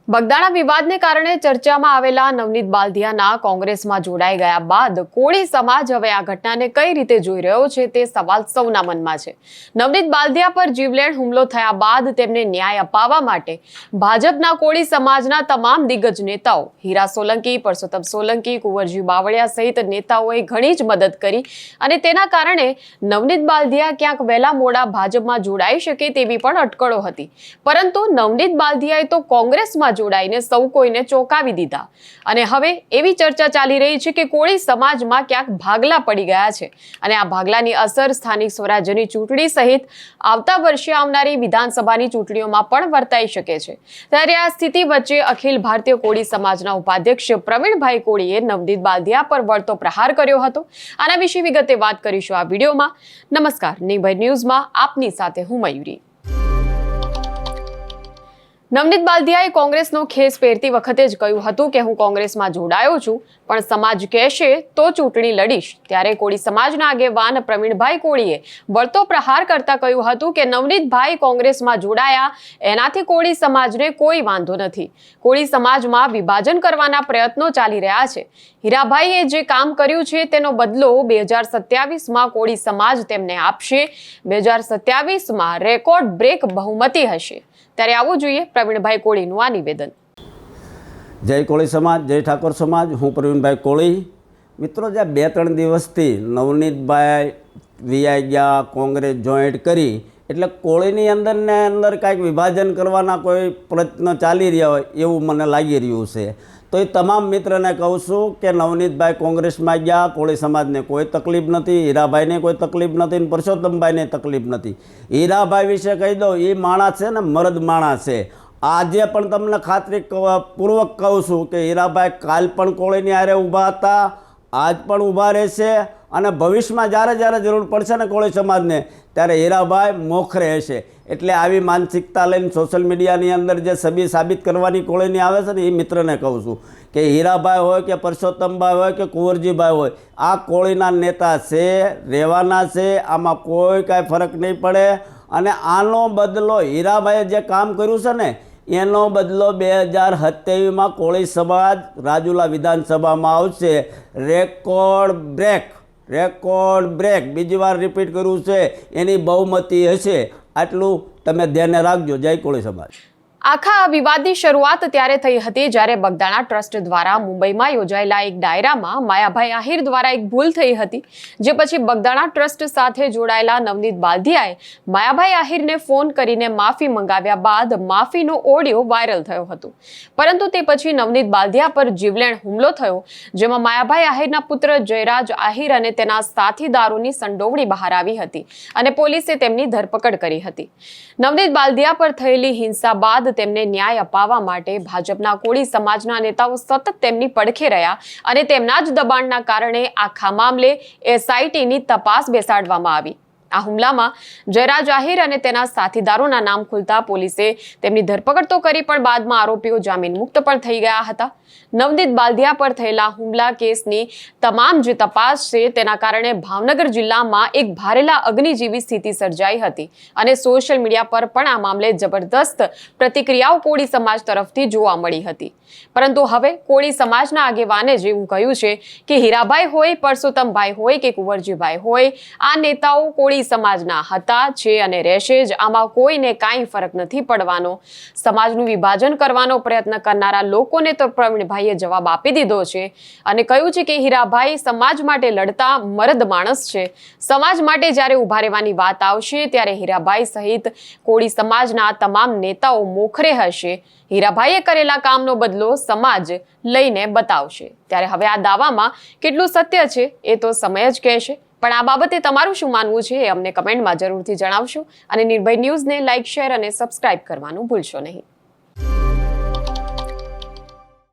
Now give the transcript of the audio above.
બગદાણા વિવાદને કારણે ચર્ચામાં આવેલા નવનીત બાલદિયાના કોંગ્રેસમાં જોડાઈ ગયા બાદ કોળી સમાજ હવે આ ઘટનાને કઈ રીતે જોઈ રહ્યો છે તે સવાલ સૌના મનમાં છે। નવનીત બાલદિયા પર જીવલેણ હુમલો થયા બાદ તેમને ન્યાય અપાવવા માટે ભાજપના કોળી સમાજના તમામ દિગ્ગજ નેતાઓ હીરા સોલંકી, પરસોત્તમ સોલંકી, કુંવરજી બાવળિયા સહિત નેતાઓએ ઘણી જ મદદ કરી અને તેના કારણે નવનીત બાલદિયા ક્યાંક વહેલા મોડા ભાજપમાં જોડાઈ શકે તેવી પણ અટકળો હતી, પરંતુ નવનીત બાલદિયાએ તો કોંગ્રેસમાં જોડાઈને સૌ કોઈને ચોંકાવી દીધા અને હવે એવી ચર્ચા ચાલી રહી છે કે કોળી સમાજમાં ક્યાંક ભાગલા પડી ગયા છે અને આ ભાગલાની અસર સ્થાનિક સ્વરાજ્યની ચૂંટણી સહિત આવતા વર્ષે આવનારી વિધાનસભાની ચૂંટણીઓમાં પણ વર્તાઈ શકે છે। ત્યારે આ સ્થિતિ વચ્ચે અખિલ ભારતીય કોળી સમાજના ઉપાધ્યક્ષ પ્રવીણભાઈ કોળીએ નવનીત બાલદિયા પર વળતો પ્રહાર કર્યો હતો। આના વિશે વિગતે વાત કરીશું આ વિડીયોમાં। નમસ્કાર, નિર્ભય ન્યૂઝમાં આપની સાથે હું મયુરી। નવનીત બાલદિયાએ કોંગ્રેસનો ખેસ પહેરતી વખતે જ કહ્યું હતું કે હું કોંગ્રેસમાં જોડાયો છું, પણ સમાજ કહેશે તો ચૂંટણી લડીશ। ત્યારે કોળી સમાજના આગેવાન પ્રવીણભાઈ કોળીએ વળતો પ્રહાર કરતા કહ્યું હતું કે નવનીતભાઈ કોંગ્રેસમાં જોડાયા એનાથી કોળી સમાજને કોઈ વાંધો નથી। કોળી સમાજમાં વિભાજન કરવાના પ્રયત્નો ચાલી રહ્યા છે। હીરાભાઈએ જે કામ કર્યું છે તેનો બદલો 2027માં કોળી સમાજ તેમને આપશે। 2027માં રેકોર્ડ બ્રેક બહુમતી હશે। ત્યારે આવું જોઈએ પ્રવીણભાઈ કોળીનું આ નિવેદન। જય કોળી સમાજ, જય ઠાકોર સમાજ। હું પ્રવીણભાઈ કોળી। મિત્રો, જે 2-3 દિવસથી નવનીતભાઈ વીઆઈ ગયા, કોંગ્રેસ જોઈન્ટ કરી, એટલે કોળીની અંદર કાંઈક વિભાજન કરવાના કોઈ પ્રયત્ન ચાલી રહ્યા હોય એવું મને લાગી રહ્યું છે। તો એ તમામ મિત્રને કહું છું કે નવનીતભાઈ કોંગ્રેસમાં ગયા, કોળી સમાજને કોઈ તકલીફ નથી, હીરાભાઈને કોઈ તકલીફ નથી, પરસોત્તમભાઈને તકલીફ નથી। હીરાભાઈ વિશે કહી દઉં, એ માણસ છે ને મરદ માણસ છે। આજે પણ તમને ખાતરી પૂર્વક કહું છું કે હીરાભાઈ કાલ પણ કોળીની હારે ઊભા હતા, આજ પણ ઊભા રહેશે અને ભવિષ્યમાં જ્યારે જરૂર પડશે ને કોળી સમાજને ત્યારે હીરાભાઈ મોખરે હશે। એટલે આવી માનસિકતા લઈને સોશિયલ મીડિયાની અંદર જે છબી સાબિત કરવાની કોળીની આવે છે ને એ મિત્રને કહું છું કે હીરાભાઈ હોય કે પરસોત્તમભાઈ હોય કે કુંવરજીભાઈ હોય, આ કોળીના નેતા છે, રહેવાના છે, આમાં કોઈ કાંઈ ફરક નહીં પડે। અને આનો બદલો હીરાભાઈએ જે કામ કર્યું છે ને એનો બદલો 2027માં કોળી સમાજ રાજુલા વિધાનસભામાં આવશે। રેકોર્ડ બ્રેક બીજી વાર રિપીટ કર્યું છે, એની બહુમતી હશે। આટલું તમે ધ્યાને રાખજો। જય કોળી સમાજ। આખા આ વિવાદની શરૂઆત ત્યારે થઈ હતી જ્યારે બગદાણા ટ્રસ્ટ દ્વારા મુંબઈમાં યોજાયેલા એક ડાયરામાં માયાભાઈ આહિર દ્વારા એક ભૂલ થઈ હતી, જે પછી બગદાણા ટ્રસ્ટ સાથે જોડાયેલા નવનીત બાલદિયાએ માયાભાઈ આહિરને ફોન કરીને માફી મંગાવ્યા બાદ માફીનો ઓડિયો વાયરલ થયો હતો, પરંતુ તે પછી નવનીત બાલદિયા પર જીવલેણ હુમલો થયો, જેમાં માયાભાઈ આહિરના પુત્ર જયરાજ આહિર અને તેના સાથીદારોની સંડોવણી બહાર આવી હતી અને પોલીસે તેમની ધરપકડ કરી હતી। નવનીત બાલદિયા પર થયેલી હિંસા બાદ તેમને ન્યાય અપાવવા માટે ભાજપના કોળી સમાજના નેતાઓ સતત તેમની પડખે રહ્યા અને તેમના જ દબાણના કારણે આખા મામલે એસઆઈટીની તપાસ બેસાડવામાં આવી। આ હુમલામાં જયરાજ આહિર અને તેના સાથીદારોના નામ ખુલતા પોલીસે તેમની ધરપકડ તો કરી, પણ બાદમાં આરોપીઓ જામીન મુક્ત પણ થઈ ગયા હતા। નવનીત બાલદિયા પર થયેલા હુમલા કેસની તમામ જે તપાસ છે તેના કારણે ભાવનગર જિલ્લામાં એક ભારેલા અગ્નિ જેવી સ્થિતિ સર્જાઈ હતી અને સોશિયલ મીડિયા પર પણ આ મામલે જબરદસ્ત પ્રતિક્રિયાઓ કોળી સમાજ તરફથી જોવા મળી હતી, પરંતુ હવે કોળી સમાજના આગેવાને જેવું કહ્યું છે કે હીરાભાઈ હોય, પરસોત્તમભાઈ હોય કે કુંવરજીભાઈ હોય, આ નેતાઓ કોળી સમાજના હતા, છે અને રહેશે જ। આમાં કોઈને કાંઈ ફરક નથી પડવાનો। સમાજનું વિભાજન કરવાનો પ્રયત્ન કરનારા લોકોને તો પ્રવીણભાઈએ જવાબ આપી દીધો છે અને કહ્યું છે કે હીરાભાઈ સમાજ માટે લડતા મરદ માણસ છે। સમાજ માટે જ્યારે ઊભા રહેવાની વાત આવશે ત્યારે હીરાભાઈ સહિત કોળી સમાજના તમામ નેતાઓ મોખરે હશે। હીરાભાઈએ કરેલા કામનો બદલો સમાજ લઈને બતાવશે। ત્યારે હવે આ દાવામાં કેટલું સત્ય છે એ તો સમય જ કહેશે, પણ આ બાબતે તમારું શું માનવું છે એ અમને કમેન્ટમાં જરૂરથી જણાવશો અને નિર્ભય ન્યૂઝને લાઇક, શેર અને સબસ્ક્રાઇબ કરવાનું ભૂલશો નહીં।